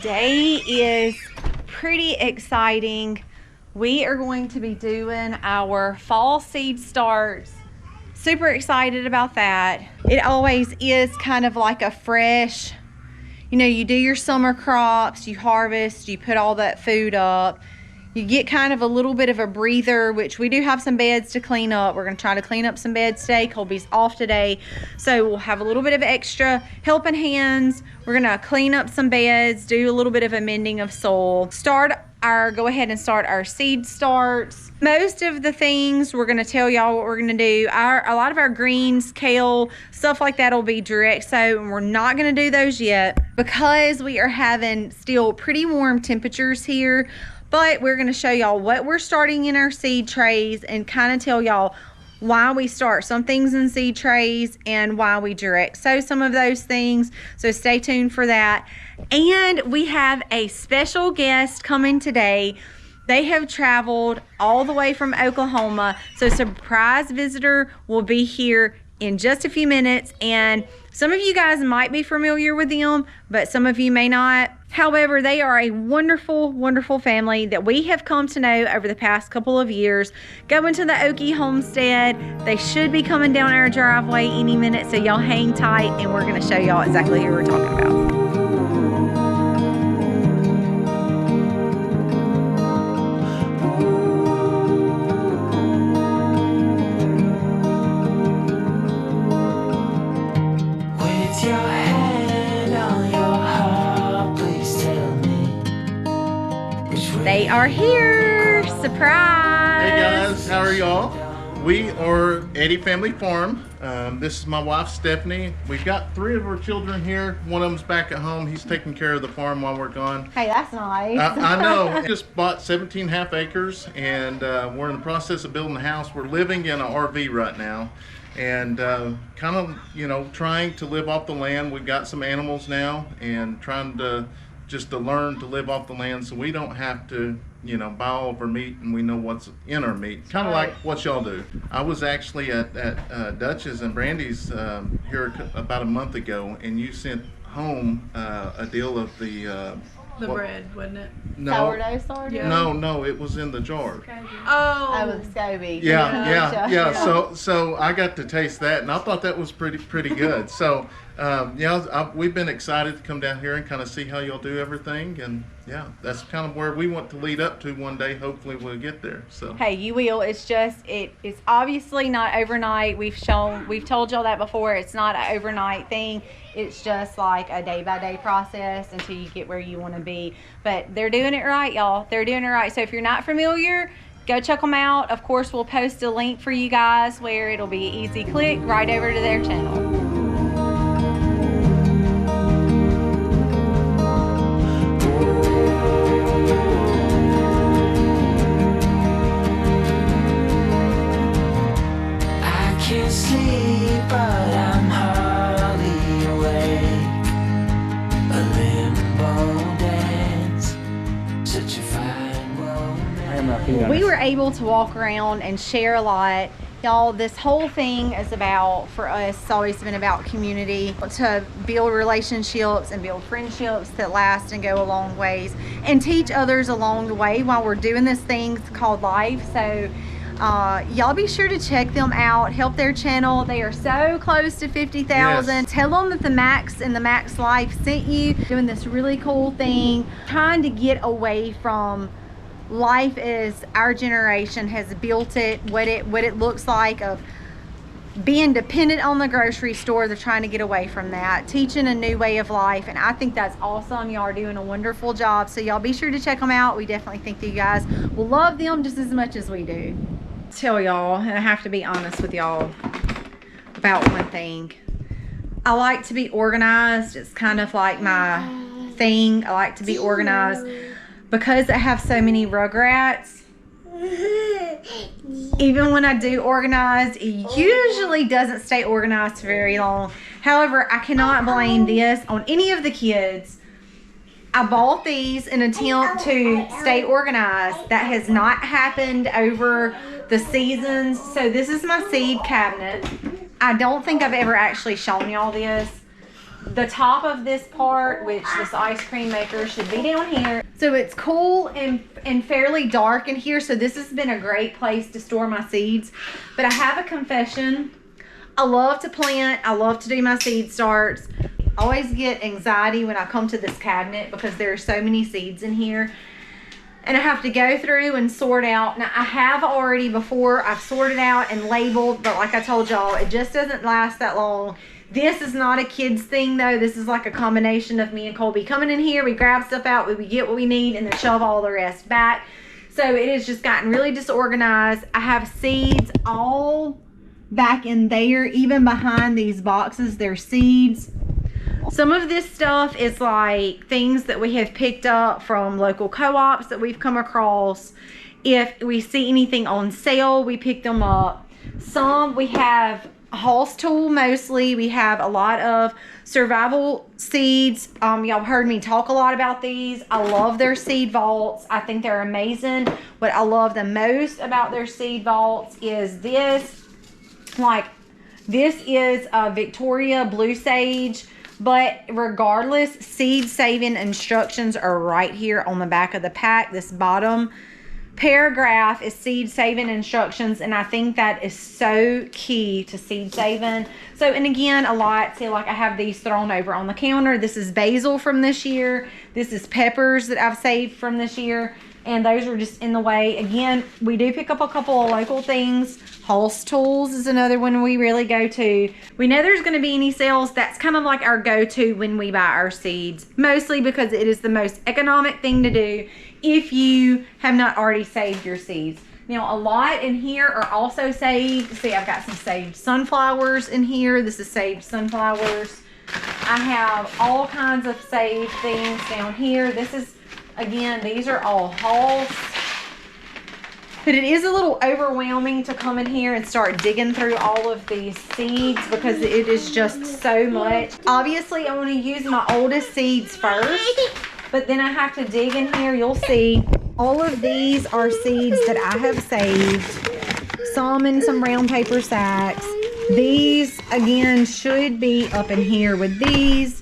Day is pretty exciting. We are going to be doing our fall seed starts. Super excited about that. It always is kind of like a fresh, you do your summer crops, you harvest, you put all that food up. You get kind of a little bit of a breather, which we do have some beds to clean up. We're gonna try to clean up some beds today. Colby's off today, so we'll have a little bit of extra helping hands. We're gonna clean up some beds, do a little bit of a mending of soil. Go ahead and start our seed starts. Most of the things we're gonna tell y'all what we're gonna do. A lot of our greens, kale, stuff like that will be direct sow, and we're not gonna do those yet because we are having still pretty warm temperatures here. But we're going to show y'all what we're starting in our seed trays and kind of tell y'all why we start some things in seed trays and why we direct sow some of those things. So stay tuned for that. And we have a special guest coming today. They have traveled all the way from Oklahoma. So surprise visitor will be here in just a few minutes, and some of you guys might be familiar with them, but some of you may not. However, they are a wonderful, wonderful family that we have come to know over the past couple of years. Going to the Okie homestead. They should be coming down our driveway any minute, so y'all hang tight, and we're going to show y'all exactly who we're talking about. They are here. Surprise. Hey guys, how are y'all? We are Eddie Family Farm. This is my wife Stephanie. We've got 3 of our children here. One of them's back at home. He's taking care of the farm while we're gone. Hey, that's nice. I know. We just bought 17.5 acres, and we're in the process of building a house. We're living in an RV right now, and kind of, trying to live off the land. We've got some animals now, and trying to learn to live off the land so we don't have to, buy all of our meat, and we know what's in our meat. Kind of like what y'all do. I was actually at Dutch's and Brandy's here about a month ago, and you sent home a deal of the bread, wasn't it? No, sourdough starter? Yeah. No, it was in the jar. Oh, with SCOBY. Yeah. So I got to taste that, and I thought that was pretty good. So we've been excited to come down here and kind of see how y'all do everything, and that's kind of where we want to lead up to one day. Hopefully we'll get there. So hey, you will. It's just it's obviously not overnight. We've told y'all that before. It's not an overnight thing. It's just like a day-by-day process until you get where you want to be. But they're doing it right, y'all. They're doing it right. So if you're not familiar, go check them out. Of course, we'll post a link for you guys where it'll be easy click right over to their channel. We were able to walk around and share a lot. Y'all, this whole thing is about, for us, it's always been about community, to build relationships and build friendships that last and go a long ways, and teach others along the way while we're doing this thing called life. So y'all be sure to check them out, help their channel. They are so close to 50,000. Yes. Tell them that the Max and the Max Life sent you, doing this really cool thing, trying to get away from life as our generation has built it, what it looks like, of being dependent on the grocery store. They're trying to get away from that, teaching a new way of life, and I think that's awesome. Y'all are doing a wonderful job, so y'all be sure to check them out. We definitely think that you guys will love them just as much as we do. Tell y'all, and I have to be honest with y'all about one thing. I like to be organized. It's kind of like my thing. I like to be organized. Because I have so many rugrats, even when I do organize, it usually doesn't stay organized very long. However, I cannot blame this on any of the kids. I bought these in an attempt to stay organized. That has not happened over the seasons. So this is my seed cabinet. I don't think I've ever actually shown y'all this. the top of this part, which this ice cream maker should be down here. So it's cool and fairly dark in here. So this has been a great place to store my seeds. But I have a confession. I love to plant. I love to do my seed starts. I always get anxiety when I come to this cabinet because there are so many seeds in here. And I have to go through and sort out. Now I have already before, I've sorted out and labeled, but like I told y'all, it just doesn't last that long. This is not a kid's thing though. This is like a combination of me and Colby coming in here. We grab stuff out, we get what we need, and then shove all the rest back. So it has just gotten really disorganized. I have seeds all back in there, even behind these boxes, there's seeds. Some of this stuff is like things that we have picked up from local co-ops that we've come across. If we see anything on sale, we pick them up. Some we have Hall's tool mostly. We have a lot of survival seeds. Y'all heard me talk a lot about these. I love their seed vaults. I think they're amazing. What I love the most about their seed vaults is this. Like, this is a Victoria Blue Sage. But regardless, seed saving instructions are right here on the back of the pack. This bottom paragraph is seed saving instructions, and I think that is so key to seed saving. So, and again, a lot, see, like I have these thrown over on the counter. This is basil from this year. This is peppers that I've saved from this year, and those are just in the way. Again, we do pick up a couple of local things. Hall's Tools is another one we really go to. We know there's going to be any sales. That's kind of like our go-to when we buy our seeds, mostly because it is the most economic thing to do if you have not already saved your seeds. Now, a lot in here are also saved. See, I've got some saved sunflowers in here. This is saved sunflowers. I have all kinds of saved things down here. This is, again, these are all Hall's. But it is a little overwhelming to come in here and start digging through all of these seeds because it is just so much. Obviously, I want to use my oldest seeds first, but then I have to dig in here. You'll see all of these are seeds that I have saved. Some in some brown paper sacks. These, again, should be up in here with these.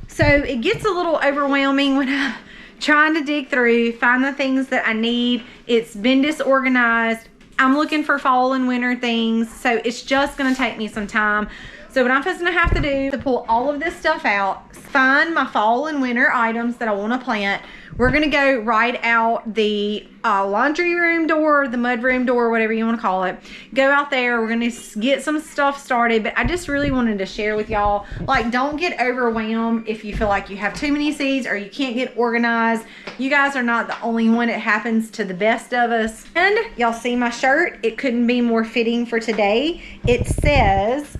So it gets a little overwhelming when I'm trying to dig through, find the things that I need. It's been disorganized. I'm looking for fall and winter things, so it's just gonna take me some time. So what I'm supposed to have to do is to pull all of this stuff out, find my fall and winter items that I want to plant. We're gonna go right out the laundry room door, the mud room door, whatever you want to call it. Go out there. We're gonna get some stuff started, but I just really wanted to share with y'all, like, don't get overwhelmed if you feel like you have too many seeds or you can't get organized. You guys are not the only one. It happens to the best of us. And y'all see my shirt? It couldn't be more fitting for today. It says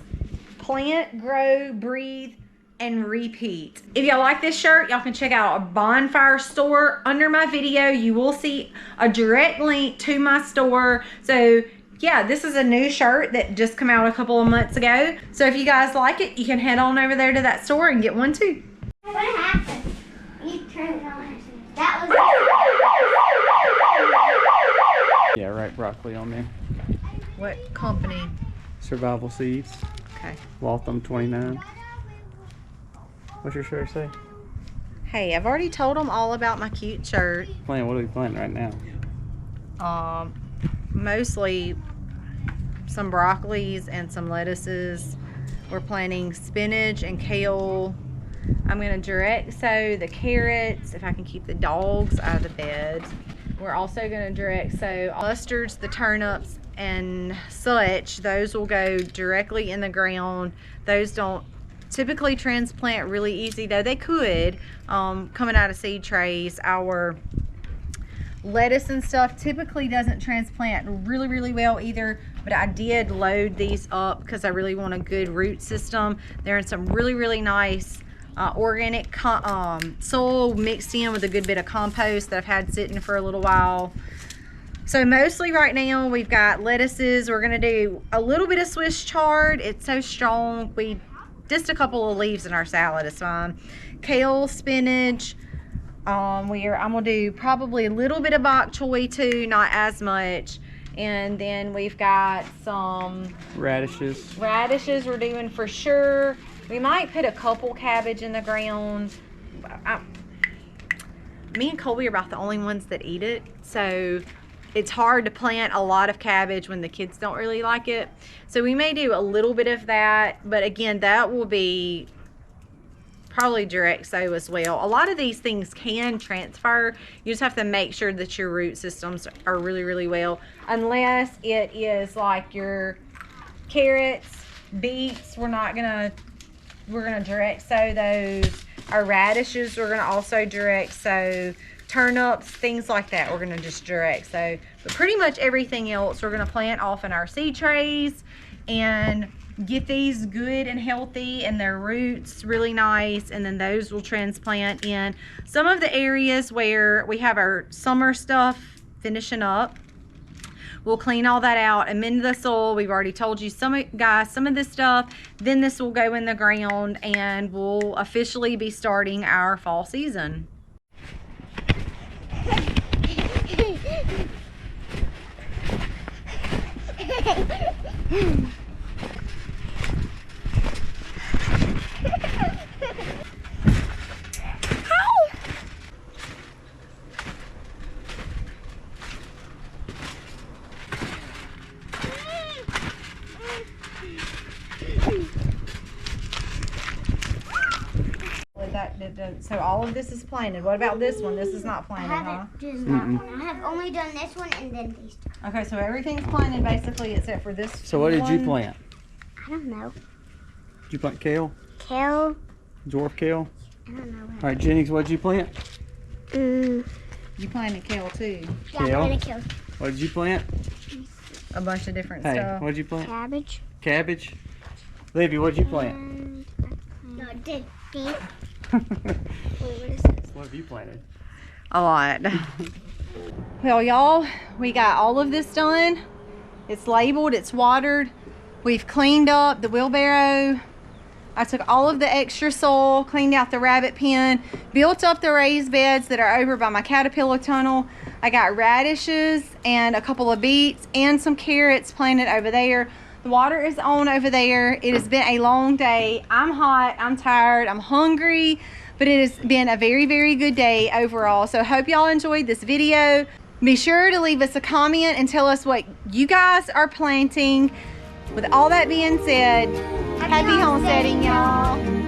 plant, grow, breathe, and repeat. If y'all like this shirt, y'all can check out a bonfire store. Under my video, you will see a direct link to my store. So yeah, this is a new shirt that just came out a couple of months ago. So if you guys like it, you can head on over there to that store and get one too. What happened? You turned it on. That was. Yeah, right, broccoli on there. What company? Survival Seeds. Okay. Waltham 29. What's your shirt say? Hey, I've already told them all about my cute shirt. What are we planting right now? Mostly some broccolis and some lettuces. We're planting spinach and kale. I'm gonna direct sow the carrots if I can keep the dogs out of the bed. We're also gonna direct sow mustards, the turnips, and such. Those will go directly in the ground. Those don't typically transplant really easy, though they could, coming out of seed trays. Our lettuce and stuff typically doesn't transplant really well either, but I did load these up because I really want a good root system. They're in some really nice organic soil mixed in with a good bit of compost that I've had sitting for a little while. So mostly right now we've got lettuces. We're gonna do a little bit of Swiss chard. It's so strong. Just a couple of leaves in our salad is fine. Kale, spinach. I'm gonna do probably a little bit of bok choy too, not as much. And then we've got some Radishes. radishes we're doing for sure. We might put a couple cabbage in the ground. Me and Colby are about the only ones that eat it, so it's hard to plant a lot of cabbage when the kids don't really like it. So we may do a little bit of that, but again, that will be probably direct sow as well. A lot of these things can transfer. You just have to make sure that your root systems are really, really well. Unless it is like your carrots, beets, we're gonna direct sow those. Our radishes, we're gonna also direct sow. Turnips, things like that, we're gonna just direct sow. But pretty much everything else, we're gonna plant off in our seed trays and get these good and healthy and their roots really nice, and then those will transplant in some of the areas where we have our summer stuff finishing up. We'll clean all that out, amend the soil. We've already told you some of this stuff. Then this will go in the ground and we'll officially be starting our fall season. So all of this is planted. What about this one? This is not planted, huh? I have only done this one and then these two. Okay, so everything's planted basically except for this. So what did you plant? I don't know. Did you plant kale? Kale. Dwarf kale? I don't know. All right, Jennings, what did you plant? You planted kale too. Yeah, Kale. I planted kale. What did you plant? A bunch of different Hey, stuff. what did you plant? Cabbage. Cabbage? Livy, what did you plant? No, did beef. What Wait, what is this? have you planted? A lot. Well, y'all, we got all of this done. It's labeled, it's watered. We've cleaned up the wheelbarrow. I took all of the extra soil, cleaned out the rabbit pen, built up the raised beds that are over by my caterpillar tunnel. I got radishes and a couple of beets and some carrots planted over there. The water is on over there. It has been a long day. I'm hot, I'm tired, I'm hungry, but it has been a very, very good day overall. So I hope y'all enjoyed this video. Be sure to leave us a comment and tell us what you guys are planting. With all that being said, happy homesteading, y'all.